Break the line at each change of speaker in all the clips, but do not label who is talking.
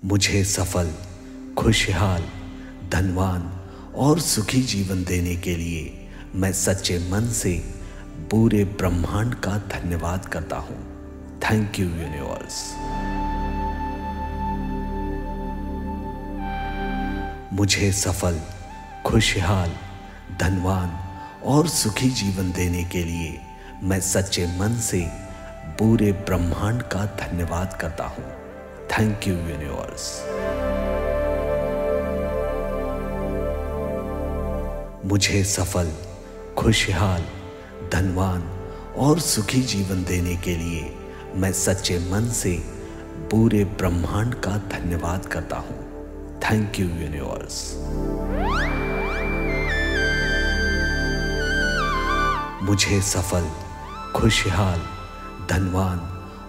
मुझे सफल, खुशहाल, धनवान और सुखी जीवन देने के लिए मैं सच्चे मन से पूरे ब्रह्मांड का धन्यवाद करता हूँ। Thank you universe. मुझे सफल, खुशहाल, धनवान और सुखी जीवन देने के लिए मैं सच्चे मन से पूरे ब्रह्मांड का धन्यवाद करता हूँ। Thank you universe. मुझे सफल, खुशहाल, धनवान और सुखी जीवन देने के लिए मैं सच्चे मन से पूरे ब्रह्मांड का धन्यवाद करता हूँ। Thank you universe. मुझे सफल, खुशहाल, धनवान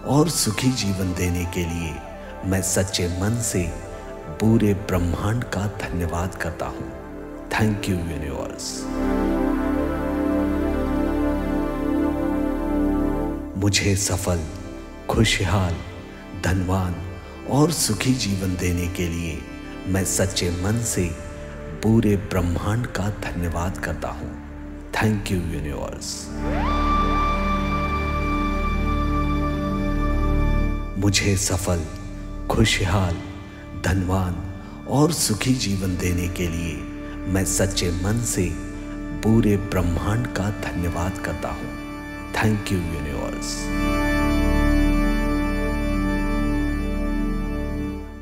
और सुखी जीवन देने के लिए मैं सच्चे मन से पूरे ब्रह्मांड का धन्यवाद करता हूँ। Thank you universe. मुझे सफल, खुशहाल, धनवान और सुखी जीवन देने के लिए मैं सच्चे मन से पूरे ब्रह्मांड का धन्यवाद करता हूँ। Thank you universe. मुझे सफल, खुशहाल, धनवान और सुखी जीवन देने के लिए मैं सच्चे मन से पूरे ब्रह्मांड का धन्यवाद करता हूँ। Thank you universe.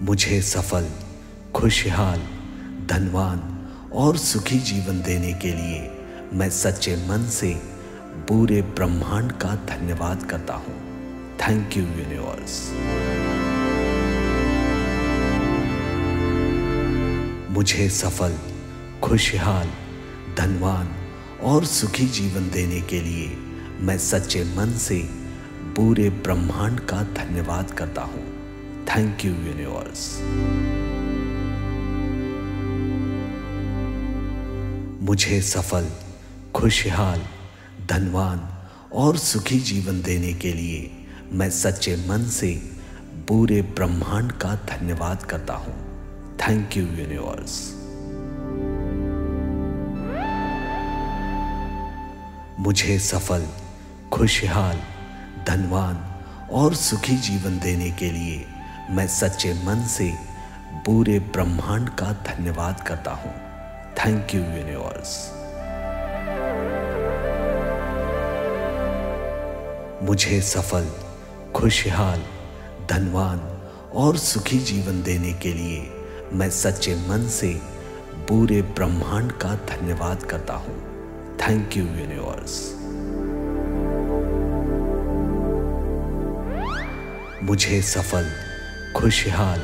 मुझे सफल, खुशहाल, धनवान और सुखी जीवन देने के लिए मैं सच्चे मन से पूरे ब्रह्मांड का धन्यवाद करता हूँ। Thank you universe. मुझे सफल, खुशहाल, धनवान और सुखी जीवन देने के लिए मैं सच्चे मन से पूरे ब्रह्मांड का धन्यवाद करता हूँ। Thank you universe. मुझे सफल, खुशहाल, धनवान और सुखी जीवन देने के लिए मैं सच्चे मन से पूरे ब्रह्मांड का धन्यवाद करता हूँ। Thank you universe. मुझे सफल, खुशहाल, धनवान और सुखी जीवन देने के लिए मैं सच्चे मन से पूरे ब्रह्मांड का धन्यवाद करता हूँ। Thank you universe. मुझे सफल, खुशहाल, धनवान और सुखी जीवन देने के लिए मैं सच्चे मन से पूरे ब्रह्मांड का धन्यवाद करता हूँ। Thank you universe. मुझे सफल, खुशहाल,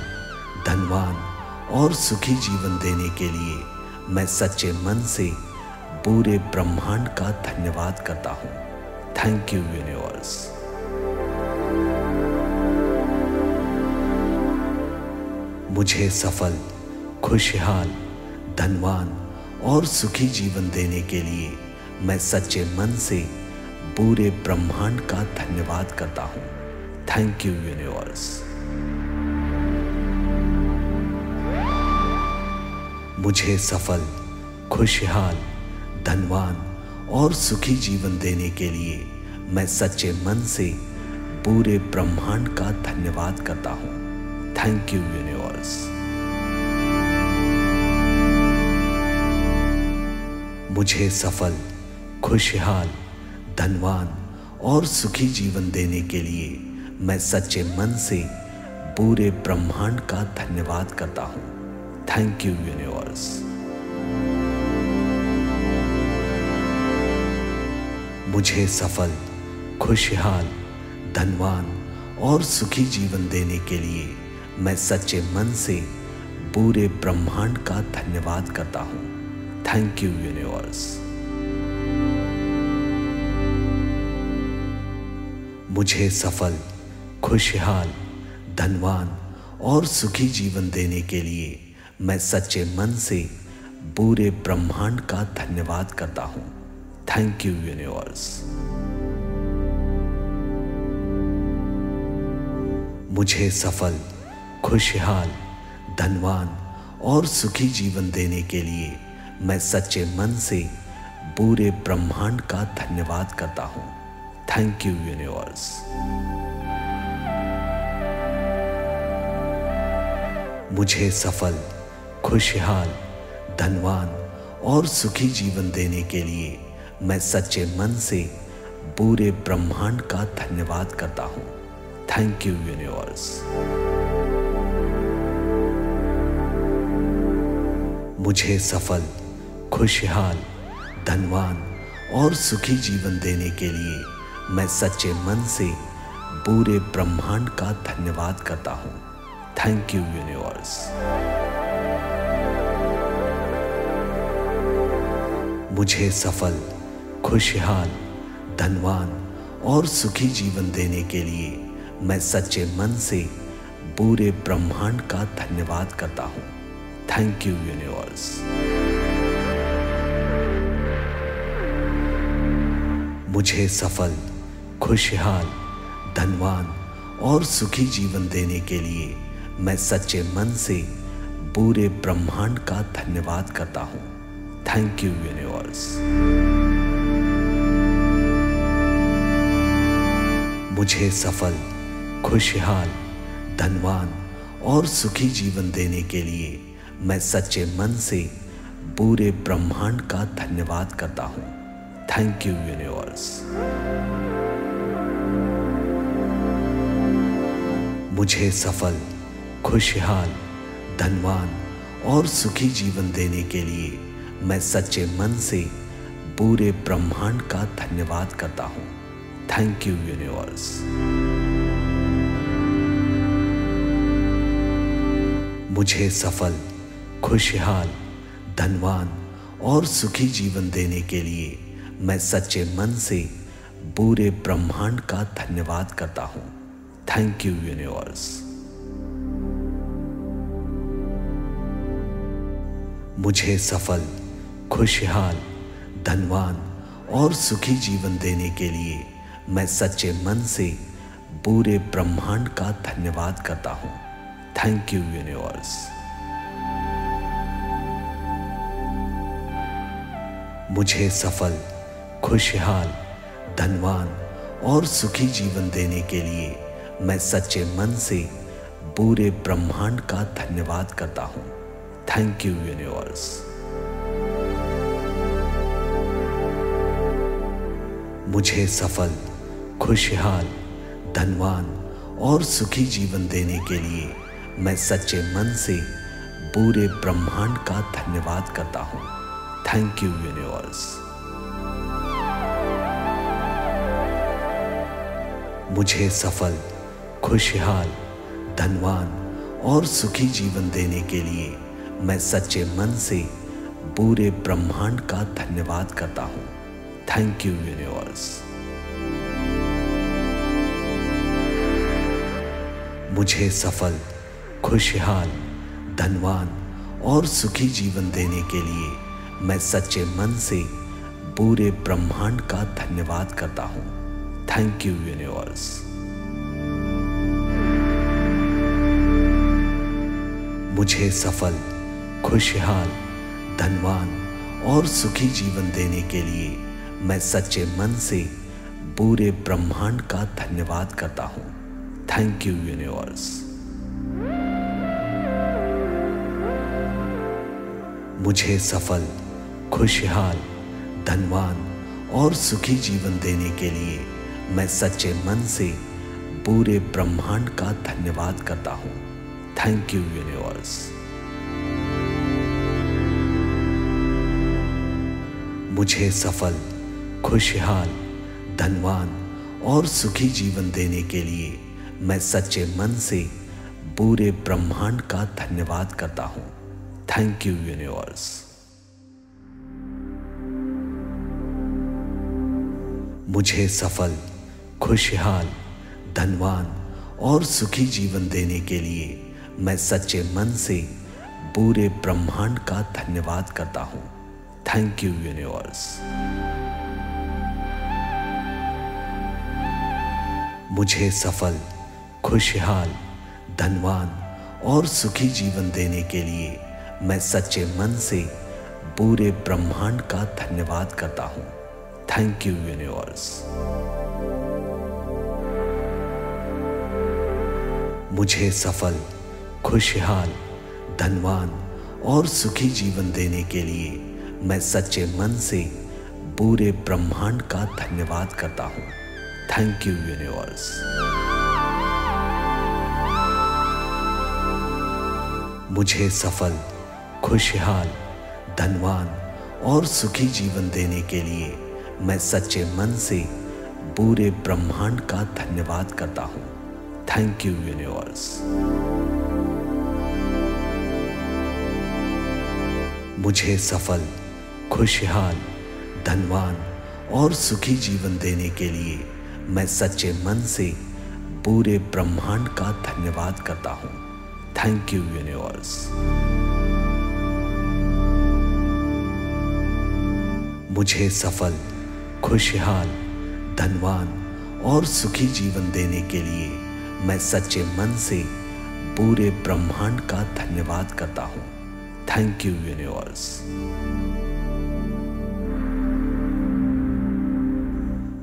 धनवान और सुखी जीवन देने के लिए मैं सच्चे मन से पूरे ब्रह्मांड का धन्यवाद करता हूँ। Thank you universe. मुझे सफल, खुशहाल, धनवान और सुखी जीवन देने के लिए मैं सच्चे मन से पूरे ब्रह्मांड का धन्यवाद करता हूँ। Thank you universe. मुझे सफल, खुशहाल, धनवान और सुखी जीवन देने के लिए मैं सच्चे मन से पूरे ब्रह्मांड का धन्यवाद करता हूँ। Thank you universe. मुझे सफल, खुशहाल, धनवान और सुखी जीवन देने के लिए मैं सच्चे मन से पूरे ब्रह्मांड का धन्यवाद करता हूँ। Thank you universe. मुझे सफल, खुशहाल, धनवान और सुखी जीवन देने के लिए मैं सच्चे मन से पूरे ब्रह्मांड का धन्यवाद करता हूँ। Thank you universe. मुझे सफल, खुशहाल, धनवान और सुखी जीवन देने के लिए मैं सच्चे मन से पूरे ब्रह्मांड का धन्यवाद करता हूँ। Thank you universe. मुझे सफल, खुशहाल, धनवान और सुखी जीवन देने के लिए मैं सच्चे मन से पूरे ब्रह्मांड का धन्यवाद करता हूँ। Thank you universe. मुझे सफल, खुशहाल, धनवान और सुखी जीवन देने के लिए मैं सच्चे मन से पूरे ब्रह्मांड का धन्यवाद करता हूँ। Thank you universe. मुझे सफल, खुशहाल, धनवान और सुखी जीवन देने के लिए मैं सच्चे मन से पूरे ब्रह्मांड का धन्यवाद करता हूँ। Thank you universe. मुझे सफल, खुशहाल, धनवान और सुखी जीवन देने के लिए मैं सच्चे मन से पूरे ब्रह्मांड का धन्यवाद करता हूँ। Thank you universe. मुझे सफल, खुशहाल, धनवान और सुखी जीवन देने के लिए मैं सच्चे मन से पूरे ब्रह्मांड का धन्यवाद करता हूँ। Thank you universe. मुझे सफल, खुशहाल, धनवान और सुखी जीवन देने के लिए मैं सच्चे मन से पूरे ब्रह्मांड का धन्यवाद करता हूँ। Thank you universe. मुझे सफल, खुशहाल, धनवान और सुखी जीवन देने के लिए मैं सच्चे मन से पूरे ब्रह्मांड का धन्यवाद करता हूँ। Thank you universe. मुझे सफल, खुशहाल, धनवान और सुखी जीवन देने के लिए मैं सच्चे मन से पूरे ब्रह्मांड का धन्यवाद करता हूँ। Thank you universe. मुझे सफल, खुशहाल, धनवान और सुखी जीवन देने के लिए मैं सच्चे मन से पूरे ब्रह्मांड का धन्यवाद करता हूँ। Thank you universe. मुझे सफल, खुशहाल, धनवान और सुखी जीवन देने के लिए मैं सच्चे मन से पूरे ब्रह्मांड का धन्यवाद करता हूँ। Thank you universe. मुझे सफल, खुशहाल, धनवान और सुखी जीवन देने के लिए मैं सच्चे मन से पूरे ब्रह्मांड का धन्यवाद करता हूँ। Thank you universe. मुझे सफल, खुशहाल, धनवान और सुखी जीवन देने के लिए मैं सच्चे मन से पूरे ब्रह्मांड का धन्यवाद करता हूँ। Thank you universe. मुझे सफल, खुशहाल, धनवान और सुखी जीवन देने के लिए मैं सच्चे मन से पूरे ब्रह्मांड का धन्यवाद करता हूँ। Thank you universe. मुझे सफल, खुशहाल, धनवान और सुखी जीवन देने के लिए मैं सच्चे मन से पूरे ब्रह्मांड का धन्यवाद करता हूँ। Thank you universe. मुझे सफल, खुशहाल, धनवान और सुखी जीवन देने के लिए मैं सच्चे मन से पूरे ब्रह्मांड का धन्यवाद करता हूँ। Thank you universe. मुझे सफल, खुशहाल, धनवान और सुखी जीवन देने के लिए मैं सच्चे मन से पूरे ब्रह्मांड का धन्यवाद करता हूँ। Thank you universe. मुझे सफल, खुशहाल, धनवान और सुखी जीवन देने के लिए मैं सच्चे मन से पूरे ब्रह्मांड का धन्यवाद करता हूँ। Thank you universe. मुझे सफल, खुशहाल, धनवान और सुखी जीवन देने के लिए मैं सच्चे मन से पूरे ब्रह्मांड का धन्यवाद करता हूँ। Thank you universe. मुझे सफल, खुशहाल, धनवान और सुखी जीवन देने के लिए मैं सच्चे मन से पूरे ब्रह्मांड का धन्यवाद करता हूँ। Thank you universe. मुझे सफल, खुशहाल, धनवान और सुखी जीवन देने के लिए मैं सच्चे मन से पूरे ब्रह्मांड का धन्यवाद करता हूँ। Thank you universe. मुझे सफल, खुशहाल, धनवान और सुखी जीवन देने के लिए मैं सच्चे मन से पूरे ब्रह्मांड का धन्यवाद करता हूँ। Thank you universe. मुझे सफल, खुशहाल, धनवान और सुखी जीवन देने के लिए मैं सच्चे मन से पूरे ब्रह्मांड का धन्यवाद करता हूँ। Thank you universe.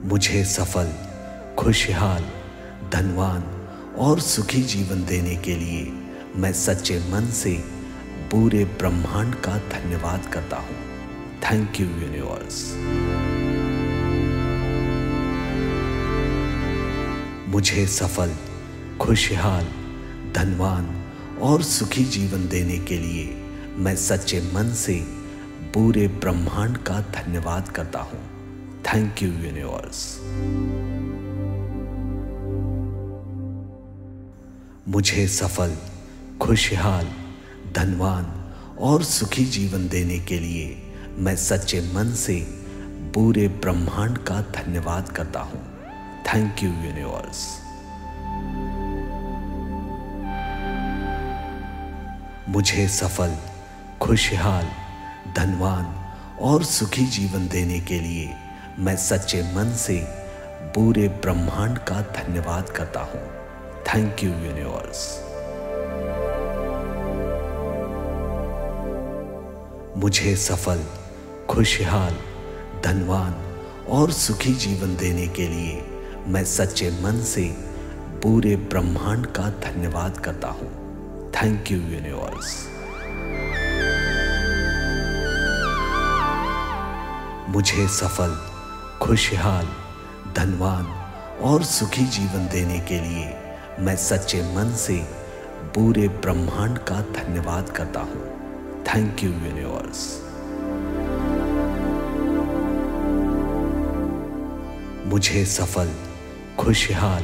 मुझे सफल, खुशहाल, धनवान और सुखी जीवन देने के लिए मैं सच्चे मन से पूरे ब्रह्मांड का धन्यवाद करता हूँ। Thank you universe. मुझे सफल, खुशहाल, धनवान और सुखी जीवन देने के लिए मैं सच्चे मन से पूरे ब्रह्मांड का धन्यवाद करता हूँ। Thank you universe. मुझे सफल, खुशहाल, धनवान और सुखी जीवन देने के लिए मैं सच्चे मन से पूरे ब्रह्मांड का धन्यवाद करता हूँ। Thank you universe. मुझे सफल, खुशहाल, धनवान और सुखी जीवन देने के लिए मैं सच्चे मन से पूरे ब्रह्मांड का धन्यवाद करता हूँ। Thank you universe. मुझे सफल, खुशहाल, धनवान और सुखी जीवन देने के लिए मैं सच्चे मन से पूरे ब्रह्मांड का धन्यवाद करता हूँ। Thank you universe. मुझे सफल, खुशहाल, धनवान और सुखी जीवन देने के लिए मैं सच्चे मन से पूरे ब्रह्मांड का धन्यवाद करता हूँ। Thank you universe. मुझे सफल, खुशहाल,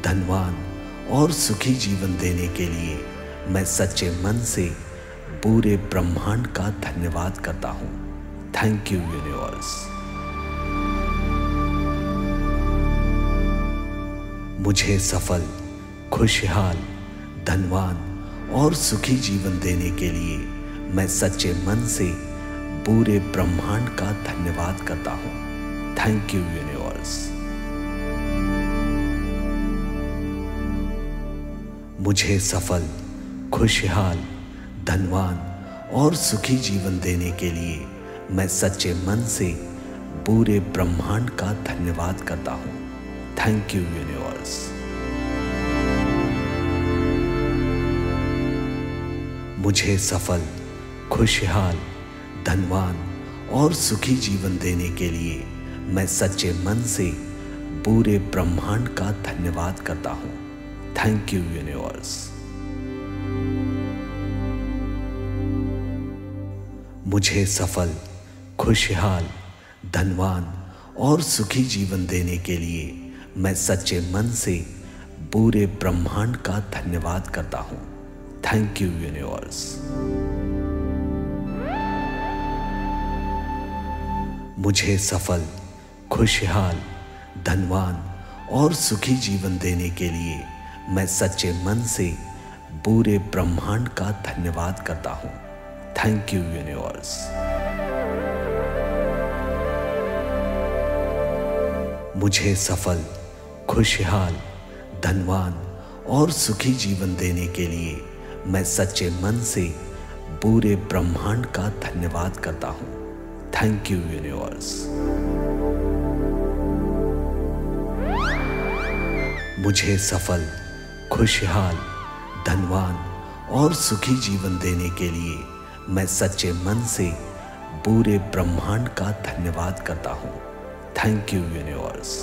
धनवान और सुखी जीवन देने के लिए मैं सच्चे मन से पूरे ब्रह्मांड का धन्यवाद करता हूँ। Thank you universe. मुझे सफल, खुशहाल, धनवान और सुखी जीवन देने के लिए मैं सच्चे मन से पूरे ब्रह्मांड का धन्यवाद करता हूँ। Thank you universe. मुझे सफल, खुशहाल, धनवान और सुखी जीवन देने के लिए मैं सच्चे मन से पूरे ब्रह्मांड का धन्यवाद करता हूँ। Thank you universe. मुझे सफल, खुशहाल, धनवान और सुखी जीवन देने के लिए मैं सच्चे मन से पूरे ब्रह्मांड का धन्यवाद करता हूँ। Thank you universe. मुझे सफल, खुशहाल, धनवान और सुखी जीवन देने के लिए मैं सच्चे मन से पूरे ब्रह्मांड का धन्यवाद करता हूँ। Thank you universe. मुझे सफल, खुशहाल, धनवान और सुखी जीवन देने के लिए मैं सच्चे मन से पूरे ब्रह्मांड का धन्यवाद करता हूँ। Thank you universe. मुझे सफल, खुशहाल, धनवान और सुखी जीवन देने के लिए मैं सच्चे मन से पूरे ब्रह्मांड का धन्यवाद करता हूँ। Thank you universe. मुझे सफल, खुशहाल, धनवान और सुखी जीवन देने के लिए मैं सच्चे मन से पूरे ब्रह्मांड का धन्यवाद करता हूँ। Thank you universe.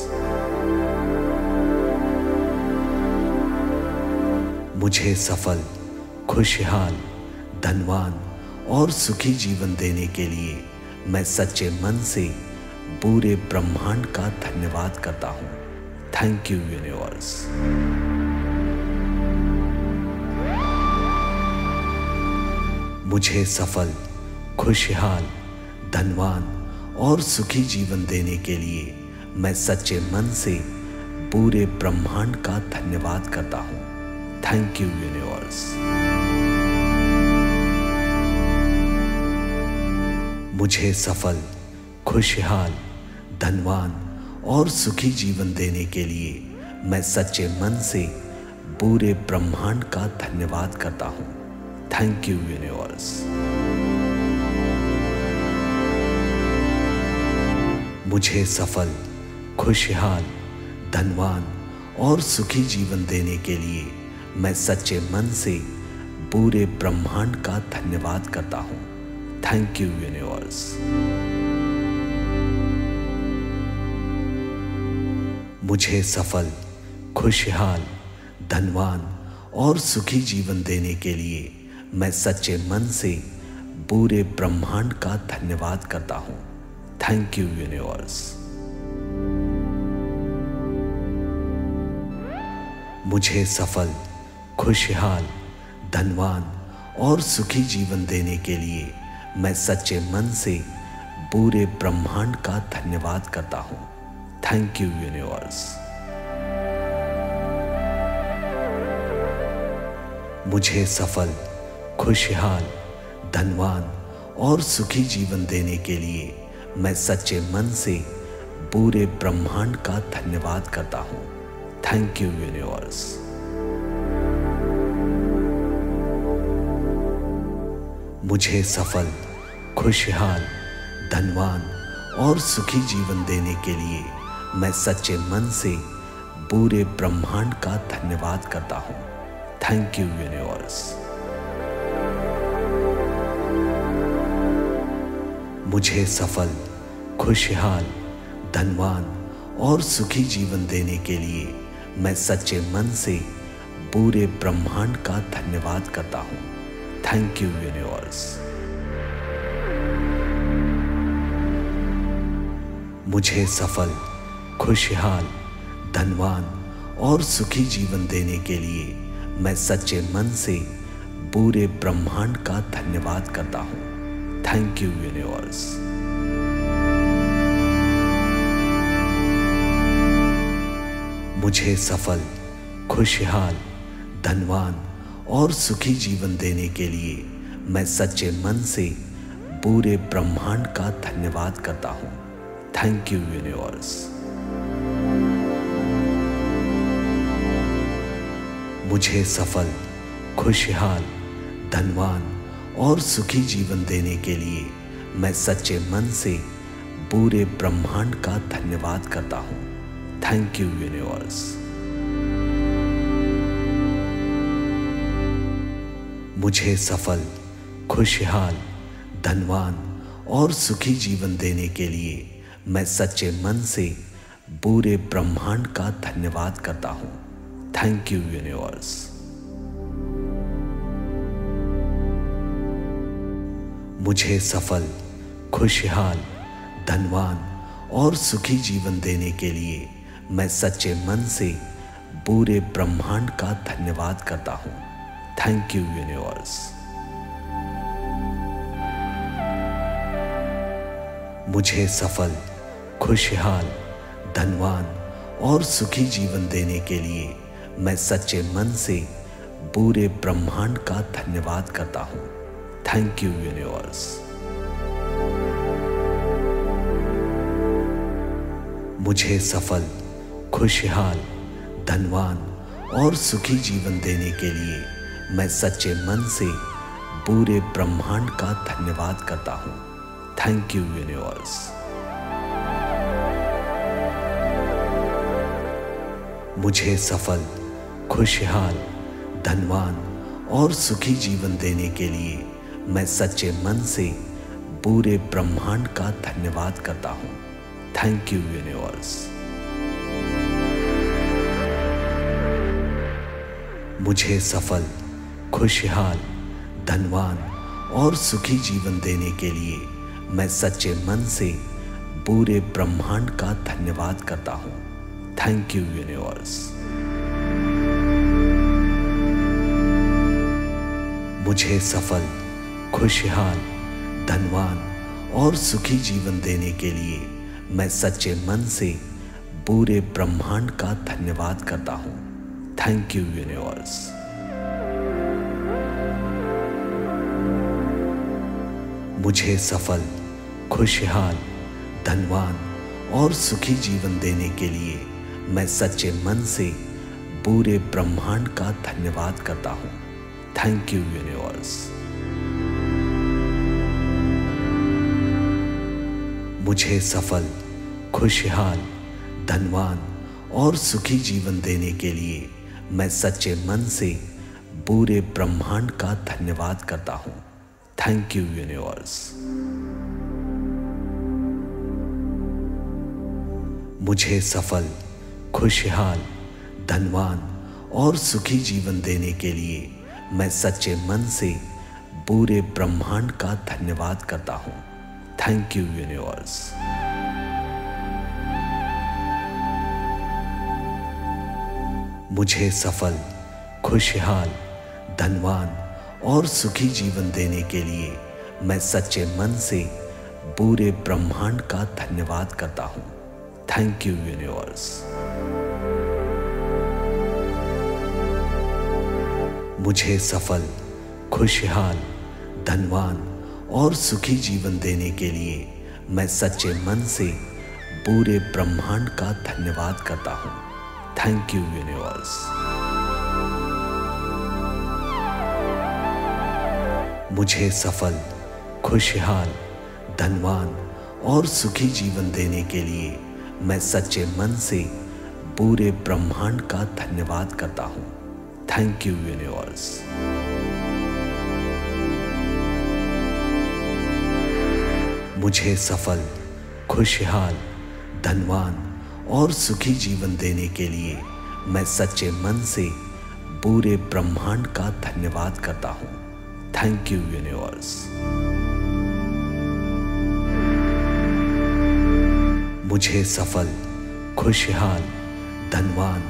मुझे सफल, खुशहाल, धनवान और सुखी जीवन देने के लिए मैं सच्चे मन से पूरे ब्रह्मांड का धन्यवाद करता हूँ। Thank you universe. मुझे सफल, खुशहाल, धनवान और सुखी जीवन देने के लिए मैं सच्चे मन से पूरे ब्रह्मांड का धन्यवाद करता हूँ। Thank you universe. मुझे सफल, खुशहाल, धनवान और सुखी जीवन देने के लिए मैं सच्चे मन से पूरे ब्रह्मांड का धन्यवाद करता हूँ। Thank you universe. मुझे सफल, खुशहाल, धनवान और सुखी जीवन देने के लिए मैं सच्चे मन से पूरे ब्रह्मांड का धन्यवाद करता हूँ। Thank you universe. मुझे सफल, खुशहाल, धनवान और सुखी जीवन देने के लिए मैं सच्चे मन से पूरे ब्रह्मांड का धन्यवाद करता हूँ। Thank you universe. मुझे सफल, खुशहाल, धनवान और सुखी जीवन देने के लिए मैं सच्चे मन से पूरे ब्रह्मांड का धन्यवाद करता हूँ। Thank you universe. मुझे सफल, खुशहाल, धनवान और सुखी जीवन देने के लिए मैं सच्चे मन से पूरे ब्रह्मांड का धन्यवाद करता हूँ। Thank you universe. मुझे सफल, खुशहाल, धनवान और सुखी जीवन देने के लिए मैं सच्चे मन से पूरे ब्रह्मांड का धन्यवाद करता हूँ। Thank you universe. मुझे सफल, खुशहाल, धनवान और सुखी जीवन देने के लिए मैं सच्चे मन से पूरे ब्रह्मांड का धन्यवाद करता हूँ। Thank you universe. मुझे सफल, खुशहाल, धनवान और सुखी जीवन देने के लिए मैं सच्चे मन से पूरे ब्रह्मांड का धन्यवाद करता हूँ। Thank you universe. मुझे सफल, खुशहाल, धनवान और सुखी जीवन देने के लिए मैं सच्चे मन से पूरे ब्रह्मांड का धन्यवाद करता हूँ। Thank you universe. मुझे सफल, खुशहाल, धनवान और सुखी जीवन देने के लिए मैं सच्चे मन से पूरे ब्रह्मांड का धन्यवाद करता हूँ। Thank you universe. मुझे सफल, खुशहाल, धनवान और सुखी जीवन देने के लिए मैं सच्चे मन से पूरे ब्रह्मांड का धन्यवाद करता हूँ। Thank you universe. मुझे सफल, खुशहाल, धनवान और सुखी जीवन देने के लिए मैं सच्चे मन से पूरे ब्रह्मांड का धन्यवाद करता हूँ। Thank you universe. मुझे सफल, खुशहाल, धनवान और सुखी जीवन देने के लिए मैं सच्चे मन से पूरे ब्रह्मांड का धन्यवाद करता हूँ। Thank you universe. मुझे सफल, खुशहाल, धनवान और सुखी जीवन देने के लिए मैं सच्चे मन से पूरे ब्रह्मांड का धन्यवाद करता हूँ। Thank you universe. मुझे सफल, खुशहाल, धनवान और सुखी जीवन देने के लिए मैं सच्चे मन से पूरे ब्रह्मांड का धन्यवाद करता हूँ। Thank you universe. मुझे सफल, खुशहाल, धनवान और सुखी जीवन देने के लिए मैं सच्चे मन से पूरे ब्रह्मांड का धन्यवाद करता हूँ। Thank you universe. मुझे सफल, खुशहाल, धनवान और सुखी जीवन देने के लिए मैं सच्चे मन से पूरे ब्रह्मांड का धन्यवाद करता हूँ। Thank you universe. मुझे सफल, खुशहाल, धनवान और सुखी जीवन देने के लिए मैं सच्चे मन से पूरे ब्रह्मांड का धन्यवाद करता हूँ। Thank you universe. मुझे सफल, खुशहाल, धनवान और सुखी जीवन देने के लिए मैं सच्चे मन से पूरे ब्रह्मांड का धन्यवाद करता हूँ। Thank you universe. मुझे सफल, खुशहाल, धनवान और सुखी जीवन देने के लिए मैं सच्चे मन से पूरे ब्रह्मांड का धन्यवाद करता हूँ। Thank you universe. मुझे सफल, खुशहाल, धनवान और सुखी जीवन देने के लिए मैं सच्चे मन से पूरे ब्रह्मांड का धन्यवाद करता हूँ। Thank you universe. मुझे सफल, खुशहाल, धनवान और सुखी जीवन देने के लिए मैं सच्चे मन से पूरे ब्रह्मांड का धन्यवाद करता हूँ। Thank you universe. मुझे सफल, खुशहाल, धनवान और सुखी जीवन देने के लिए मैं सच्चे मन से पूरे ब्रह्मांड का धन्यवाद करता हूँ। Thank you universe. मुझे सफल, खुशहाल, धनवान और सुखी जीवन देने के लिए मैं सच्चे मन से पूरे ब्रह्मांड का धन्यवाद करता हूँ। Thank you universe. मुझे सफल, खुशहाल, धनवान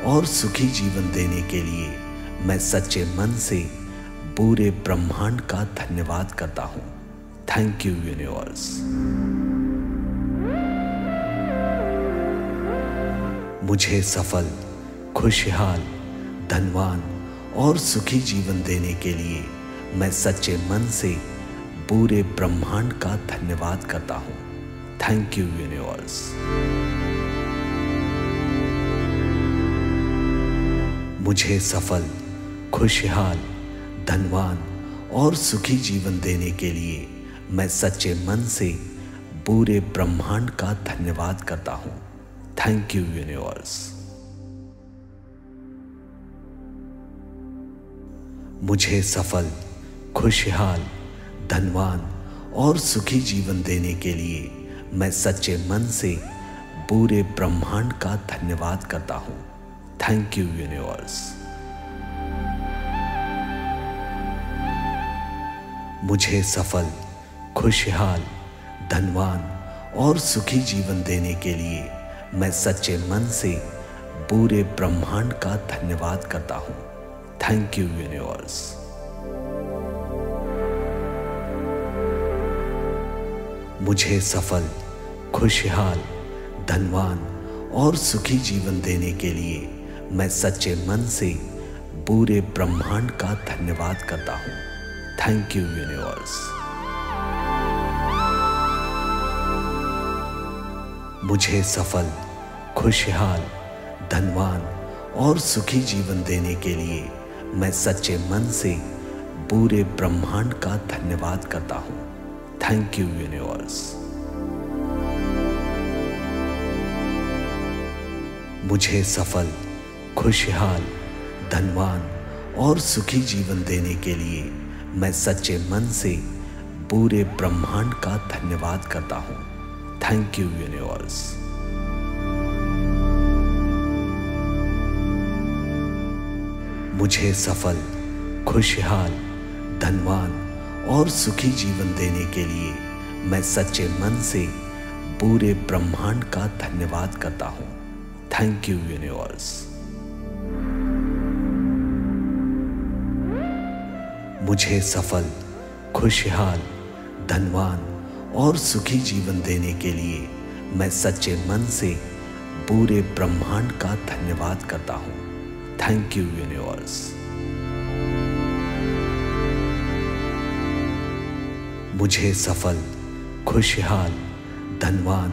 और सुखी जीवन देने के लिए मैं सच्चे मन से पूरे ब्रह्मांड का धन्यवाद करता हूँ। Thank you universe. मुझे सफल, खुशहाल, धनवान और सुखी जीवन देने के लिए मैं सच्चे मन से पूरे ब्रह्मांड का धन्यवाद करता हूँ। Thank you universe. मुझे सफल, खुशहाल, धनवान और सुखी जीवन देने के लिए मैं सच्चे मन से पूरे ब्रह्मांड का धन्यवाद करता हूँ। Thank you universe. मुझे सफल, खुशहाल, धनवान और सुखी जीवन देने के लिए मैं सच्चे मन से पूरे ब्रह्मांड का धन्यवाद करता हूँ। Thank you universe. मुझे सफल, खुशहाल, धनवान और सुखी जीवन देने के लिए मैं सच्चे मन से पूरे ब्रह्मांड का धन्यवाद करता हूँ। Thank you universe. मुझे सफल, खुशहाल, धनवान और सुखी जीवन देने के लिए मैं सच्चे मन से पूरे ब्रह्मांड का धन्यवाद करता हूँ। Thank you universe. मुझे सफल, खुशहाल, धनवान और सुखी जीवन देने के लिए मैं सच्चे मन से पूरे ब्रह्मांड का धन्यवाद करता हूँ। Thank you universe. मुझे सफल, खुशहाल, धनवान और सुखी जीवन देने के लिए मैं सच्चे मन से पूरे ब्रह्मांड का धन्यवाद करता हूँ। Thank you universe. मुझे सफल, खुशहाल, धनवान और सुखी जीवन देने के लिए मैं सच्चे मन से पूरे ब्रह्मांड का धन्यवाद करता हूँ। Thank you universe. मुझे सफल, खुशहाल, धनवान और सुखी जीवन देने के लिए मैं सच्चे मन से पूरे ब्रह्मांड का धन्यवाद करता हूँ। Thank you universe. मुझे सफल, खुशहाल, धनवान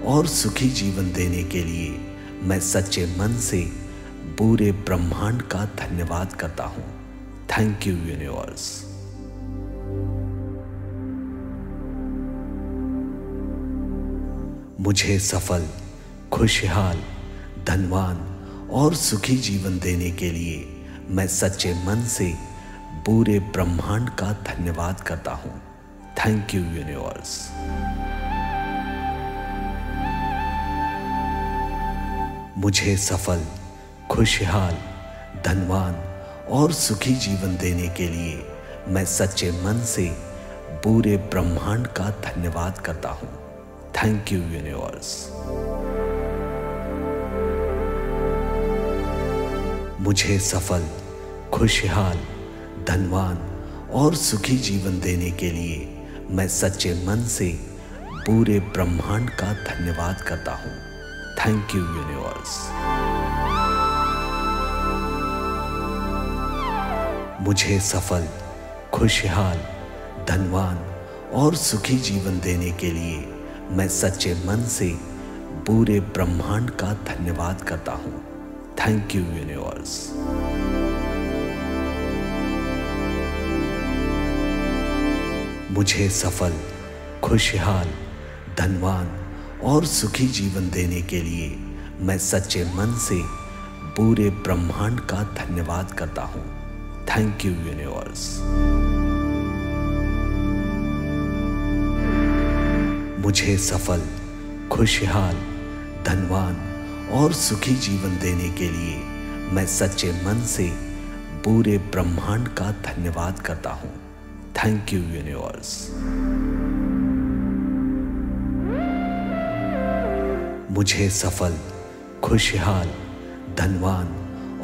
और सुखी जीवन देने के लिए मैं सच्चे मन से पूरे ब्रह्मांड का धन्यवाद करता हूँ। Thank you universe. मुझे सफल, खुशहाल, धनवान और सुखी जीवन देने के लिए मैं सच्चे मन से पूरे ब्रह्मांड का धन्यवाद करता हूँ। Thank you universe. मुझे सफल, खुशहाल, धनवान और सुखी जीवन देने के लिए मैं सच्चे मन से पूरे ब्रह्मांड का धन्यवाद करता हूँ। Thank you universe. मुझे सफल, खुशहाल, धनवान और सुखी जीवन देने के लिए मैं सच्चे मन से पूरे ब्रह्मांड का धन्यवाद करता हूँ। Thank you universe. मुझे सफल, खुशहाल, धनवान और सुखी जीवन देने के लिए मैं सच्चे मन से पूरे ब्रह्मांड का धन्यवाद करता हूँ। Thank you universe. मुझे सफल, खुशहाल, धनवान और सुखी जीवन देने के लिए मैं सच्चे मन से पूरे ब्रह्मांड का धन्यवाद करता हूँ। Thank you universe. मुझे सफल, खुशहाल, धनवान और सुखी जीवन देने के लिए मैं सच्चे मन से पूरे ब्रह्मांड का धन्यवाद करता हूँ। Thank you universe. मुझे सफल, खुशहाल, धनवान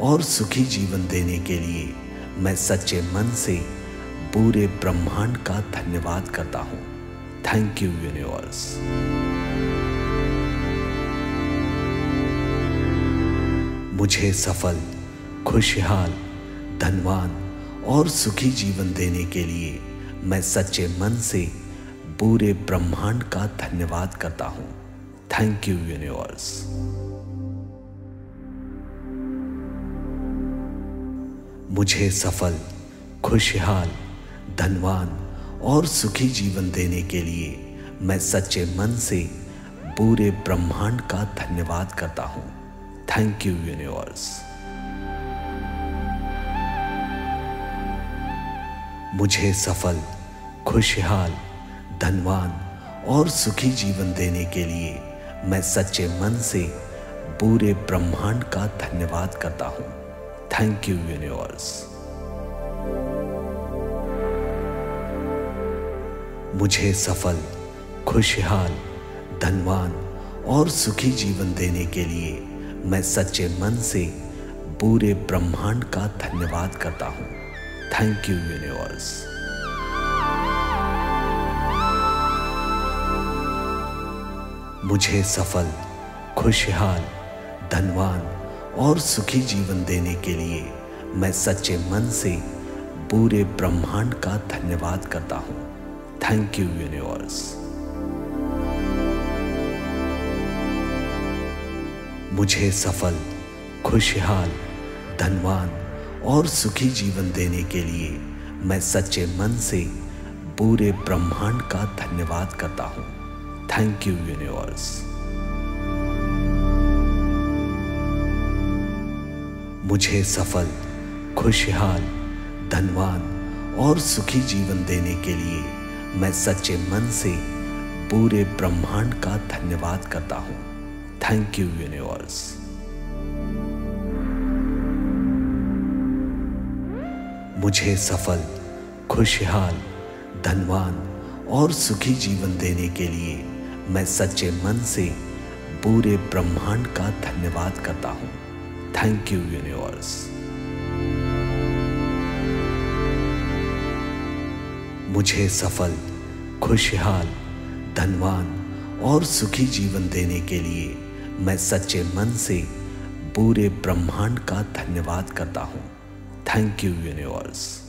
और सुखी जीवन देने के लिए मैं सच्चे मन से पूरे ब्रह्मांड का धन्यवाद करता हूँ। Thank you universe. मुझे सफल, खुशहाल, धनवान और सुखी जीवन देने के लिए मैं सच्चे मन से पूरे ब्रह्मांड का धन्यवाद करता हूँ। Thank you universe. मुझे सफल, खुशहाल, धनवान और सुखी जीवन देने के लिए मैं सच्चे मन से पूरे ब्रह्मांड का धन्यवाद करता हूँ। Thank you universe. मुझे सफल, खुशहाल, धनवान और सुखी जीवन देने के लिए मैं सच्चे मन से पूरे ब्रह्मांड का धन्यवाद करता हूँ। Thank you universe. मुझे सफल, खुशहाल, धनवान और सुखी जीवन देने के लिए मैं सच्चे मन से पूरे ब्रह्मांड का धन्यवाद करता हूँ। Thank you universe. मुझे सफल, खुशहाल, धनवान और सुखी जीवन देने के लिए मैं सच्चे मन से पूरे ब्रह्मांड का धन्यवाद करता हूँ। Thank you universe. मुझे सफल, खुशहाल, धनवान और सुखी जीवन देने के लिए मैं सच्चे मन से पूरे ब्रह्मांड का धन्यवाद करता हूँ। Thank you universe. मुझे सफल, खुशहाल, धनवान और सुखी जीवन देने के लिए मैं सच्चे मन से पूरे ब्रह्मांड का धन्यवाद करता हूँ। Thank you universe. मुझे सफल, खुशहाल, धनवान और सुखी जीवन देने के लिए मैं सच्चे मन से पूरे ब्रह्मांड का धन्यवाद करता हूँ। Thank you universe. मुझे सफल, खुशहाल, धनवान और सुखी जीवन देने के लिए मैं सच्चे मन से पूरे ब्रह्मांड का धन्यवाद करता हूँ। Thank you universe.